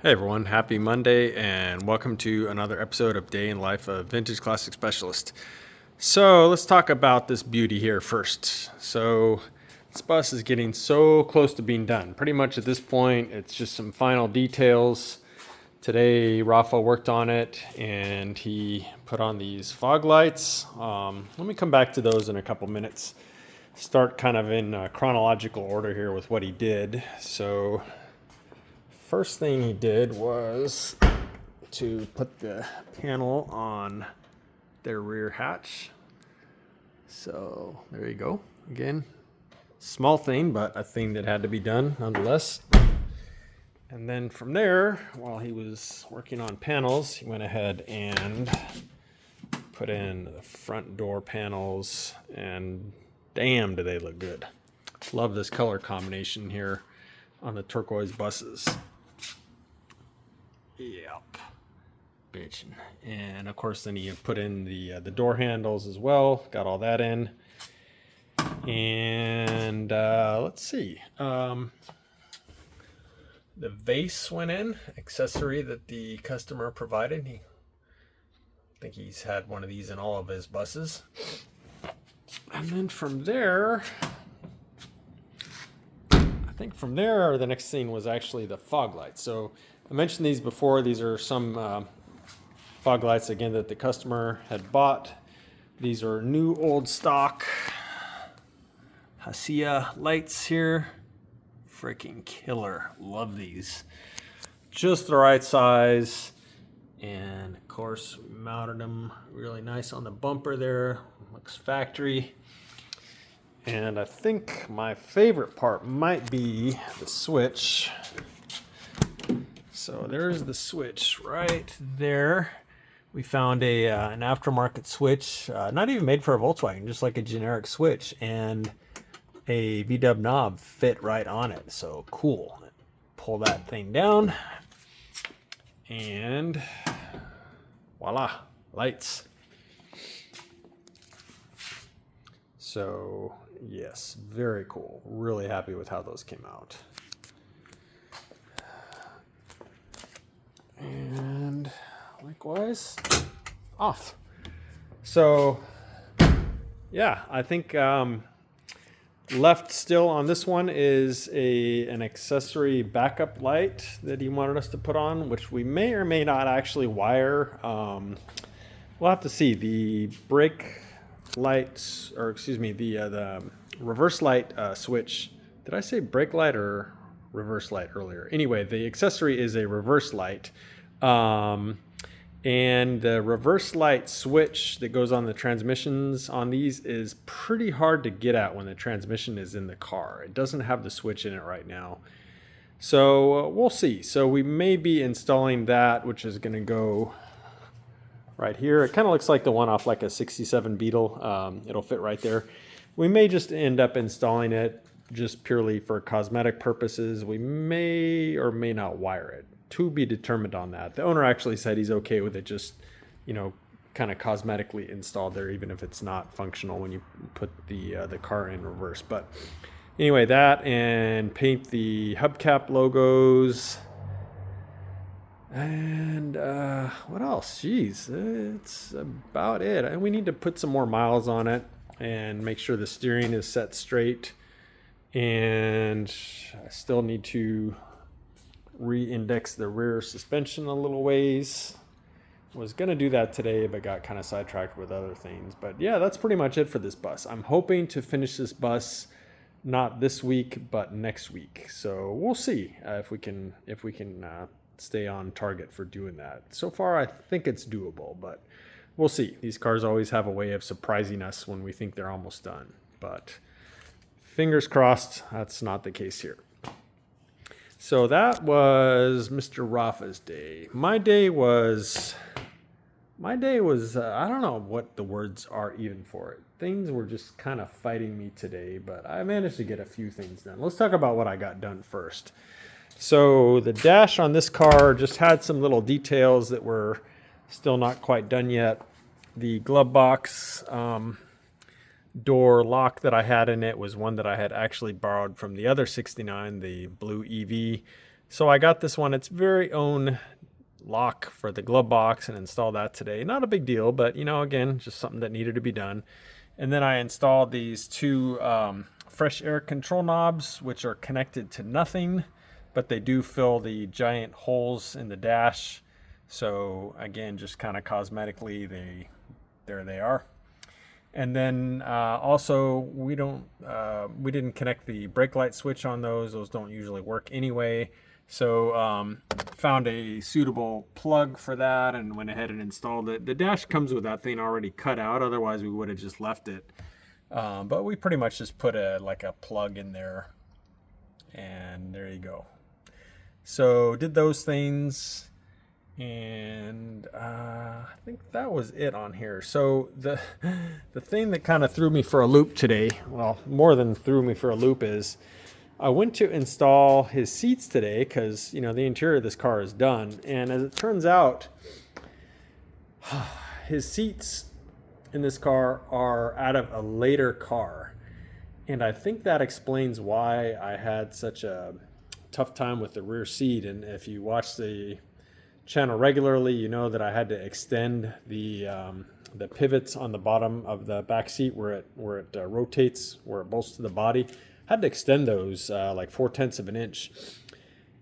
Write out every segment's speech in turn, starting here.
Hey everyone, happy Monday and welcome to another episode of Day in Life of Vintage Classic Specialist. So let's talk about this beauty here first. So this bus is getting so close to being done. Pretty much at this point, it's just some final details. Today, Rafa worked on it and he put on these fog lights. Let me come back to those in a couple minutes. Start kind of in chronological order here with what he did. So first thing he did was to put the panel on their rear hatch. So there you go. Again, small thing, but a thing that had to be done nonetheless. And then from there, while he was working on panels, he went ahead and put in the front door panels, and damn, do they look good. Love this color combination here on the Turquoise buses. Yep, bitchin'. And of course, then you put in the door handles as well. Got all that in. And let's see. The vase went in, accessory that the customer provided. I think he's had one of these in all of his buses. And then from there, the next thing was actually the fog lights. So I mentioned these before. These are some fog lights, again, that the customer had bought. These are new old stock Hasia lights here. Freaking killer. Love these. Just the right size. And of course, we mounted them really nice on the bumper there. Looks factory. And I think my favorite part might be the switch. So there's the switch right there. We found an aftermarket switch, not even made for a Volkswagen, just like a generic switch, and a VW knob fit right on it. So cool. Pull that thing down, and voila, lights. So yes, very cool. Really happy with how those came out. And likewise, off. So yeah, I think left still on this one is an accessory backup light that he wanted us to put on, which we may or may not actually wire. We'll have to see. The brake lights, or excuse me, the reverse light switch. Did I say brake light or reverse light earlier? Anyway, the accessory is a reverse light. And the reverse light switch that goes on the transmissions on these is pretty hard to get at when the transmission is in the car. It doesn't have the switch in it right now. So we'll see. So we may be installing that, which is going to go right here. It kind of looks like the one off like a 67 Beetle. It'll fit right there. We may just end up installing it just purely for cosmetic purposes. We may or may not wire it. To be determined on that. The owner actually said he's okay with it just, kind of cosmetically installed there, even if it's not functional when you put the car in reverse. But anyway, that, and paint the hubcap logos. And what else? Jeez, it's about it. And we need to put some more miles on it and make sure the steering is set straight. And I still need to re-index the rear suspension a little ways. Was going to do that today, but got kind of sidetracked with other things. But yeah, that's pretty much it for this bus. I'm hoping to finish this bus not this week, but next week. So we'll see if we can stay on target for doing that. So far, I think it's doable, but we'll see. These cars always have a way of surprising us when we think they're almost done. But fingers crossed, that's not the case here. So that was Mr. Rafa's day. My day was, I don't know what the words are even for it. Things were just kind of fighting me today, but I managed to get a few things done. Let's talk about what I got done first. So the dash on this car just had some little details that were still not quite done yet. The glove box door lock that I had in it was one that I had actually borrowed from the other 69, the blue EV. So I got this one, its very own lock for the glove box, and installed that today. Not a big deal, but you know, again, just something that needed to be done. And then I installed these two fresh air control knobs, which are connected to nothing, but they do fill the giant holes in the dash. So again, just kind of cosmetically, there they are. And then also we didn't connect the brake light switch on those. Those don't usually work anyway. So found a suitable plug for that and went ahead and installed it. The dash comes with that thing already cut out. Otherwise we would have just left it. But we pretty much just put a plug in there, and there you go. So did those things, and I think that was it on here. So the thing that kind of threw me for a loop today, well, more than threw me for a loop, is I went to install his seats today because, you know, the interior of this car is done. And as it turns out, his seats in this car are out of a later car. And I think that explains why I had such a tough time with the rear seat. And if you watch the channel regularly, you know that I had to extend the pivots on the bottom of the back seat where it rotates, where it bolts to the body. Had to extend those like 4/10 of an inch.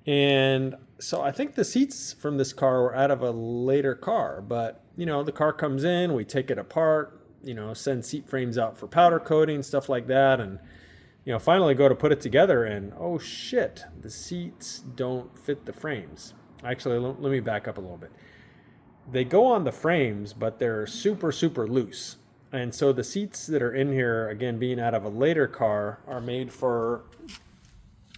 And so I think the seats from this car were out of a later car, but you know, the car comes in, we take it apart, you know, send seat frames out for powder coating, stuff like that. And, you know, finally go to put it together and, oh shit, the seats don't fit the frames. Actually, let me back up a little bit. They go on the frames, but they're super, super loose. And so the seats that are in here, again, being out of a later car, are made for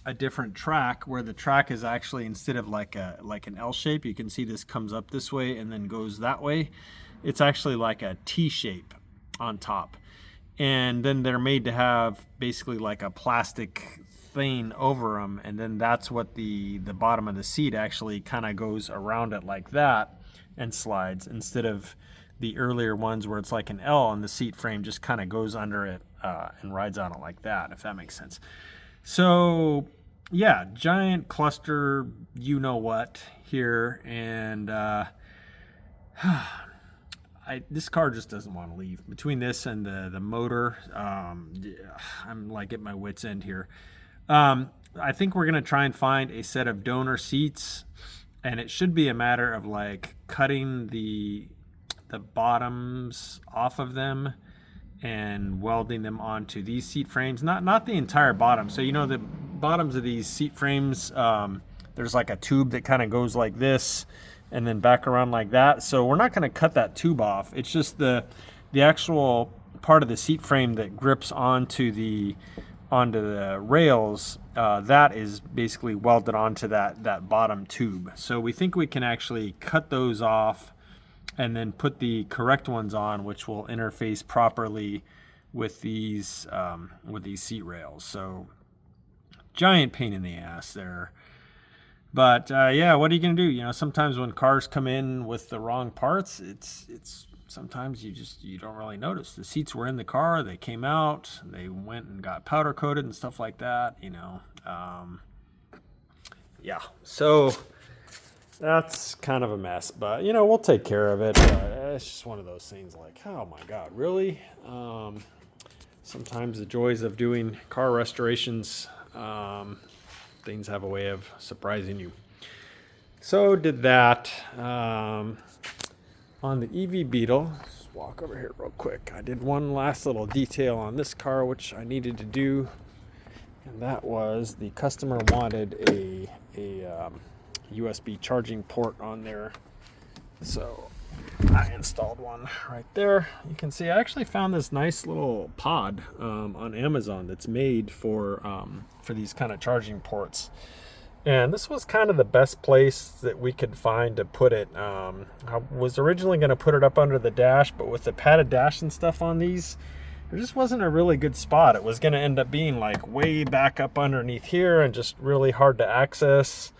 a different track, where the track is actually, instead of like an L shape, you can see this comes up this way and then goes that way. It's actually like a T shape on top. And then they're made to have basically like a plastic thing over them. And then that's what the bottom of the seat actually kind of goes around it like that and slides, instead of the earlier ones where it's like an L and the seat frame just kind of goes under it and rides on it like that, if that makes sense. So yeah, giant cluster, you know what, here. And this car just doesn't want to leave. Between this and the motor, I'm like at my wit's end here. I think we're gonna try and find a set of donor seats, and it should be a matter of like cutting the bottoms off of them and welding them onto these seat frames. Not the entire bottom. So you know, the bottoms of these seat frames, there's like a tube that kind of goes like this and then back around like that. So we're not going to cut that tube off. It's just the actual part of the seat frame that grips onto the rails, that is basically welded onto that bottom tube. So we think we can actually cut those off and then put the correct ones on, which will interface properly with these seat rails. So giant pain in the ass there. But yeah, what are you gonna do? You know, sometimes when cars come in with the wrong parts, it's sometimes you don't really notice. The seats were in the car, they came out, they went and got powder coated and stuff like that. You know, yeah. So that's kind of a mess, but you know, we'll take care of it. It's just one of those things like, oh my God, really? Sometimes the joys of doing car restorations, things have a way of surprising you. So did that. On the EV Beetle, just walk over here real quick. I did one last little detail on this car, which I needed to do, and that was the customer wanted a USB charging port on there. So I installed one right there. You can see I actually found this nice little pod on Amazon that's made for these kind of charging ports. And this was kind of the best place that we could find to put it. I was originally going to put it up under the dash, but with the padded dash and stuff on these, there just wasn't a really good spot. It was going to end up being like way back up underneath here and just really hard to access.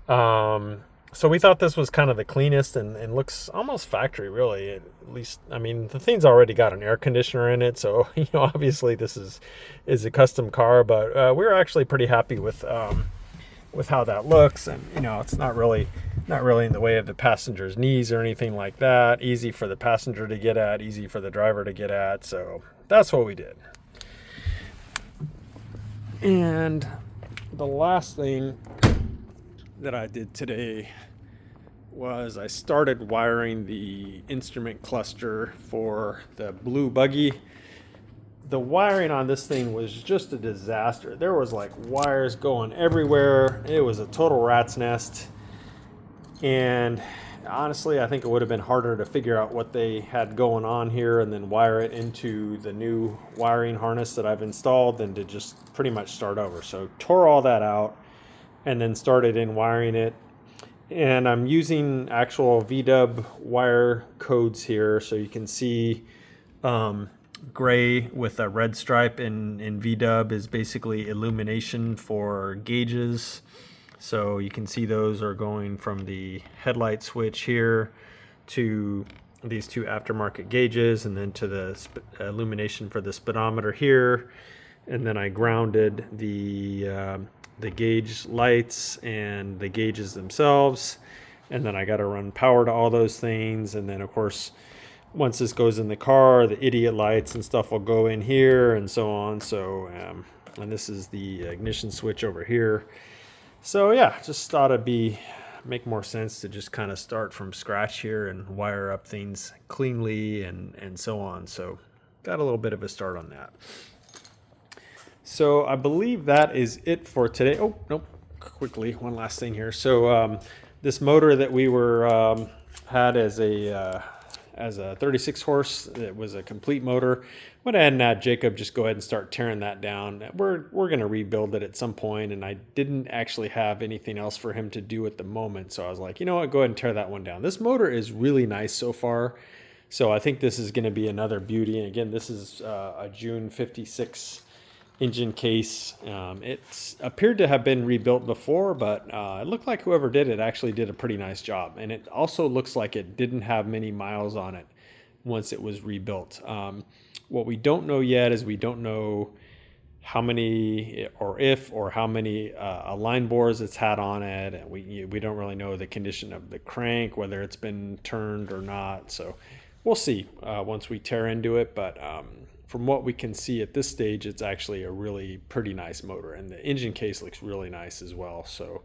So we thought this was kind of the cleanest and looks almost factory, really. At least, I mean, the thing's already got an air conditioner in it, so you know, obviously this is a custom car. But we were actually pretty happy with with how that looks. And you know, it's not really in the way of the passenger's knees or anything like that. Easy for the passenger to get at, easy for the driver to get at. So that's what we did. And the last thing that I did today was I started wiring the instrument cluster for the blue buggy. The wiring on this thing was just a disaster. There was like wires going everywhere. It was a total rat's nest. And honestly, I think it would have been harder to figure out what they had going on here and then wire it into the new wiring harness that I've installed than to just pretty much start over. So tore all that out and then started in wiring it. And I'm using actual VW wire codes here, so you can see gray with a red stripe in VW is basically illumination for gauges. So you can see those are going from the headlight switch here to these two aftermarket gauges, and then to the illumination for the speedometer here. And then I grounded the gauge lights and the gauges themselves, and then I got to run power to all those things. And then of course, once this goes in the car, the idiot lights and stuff will go in here and so on. So and this is the ignition switch over here. So yeah, just thought it'd make more sense to just kind of start from scratch here and wire up things cleanly and so on. So got a little bit of a start on that. So I believe that is it for today. Oh, nope. Quickly, one last thing here. So this motor that we had as a 36 horse, it was a complete motor. Went ahead and had Jacob just go ahead and start tearing that down. We're going to rebuild it at some point, and I didn't actually have anything else for him to do at the moment. So I was like, you know what, go ahead and tear that one down. This motor is really nice so far. So I think this is going to be another beauty. And again, this is a June 56 engine case. It's appeared to have been rebuilt before, but it looked like whoever did it actually did a pretty nice job. And it also looks like it didn't have many miles on it once it was rebuilt. What we don't know yet is we don't know how many or how many line bores it's had on it. And we don't really know the condition of the crank, whether it's been turned or not. So we'll see once we tear into it. But from what we can see at this stage, it's actually a really pretty nice motor, and the engine case looks really nice as well. So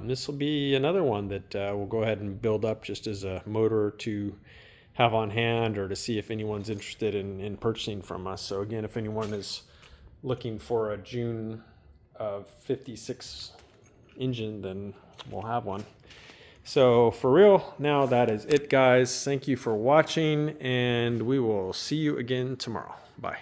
this will be another one that we'll go ahead and build up just as a motor to have on hand, or to see if anyone's interested in purchasing from us. So again, if anyone is looking for a June of 56 engine, then we'll have one. So for real, now that is it, guys. Thank you for watching, and we will see you again tomorrow. Bye.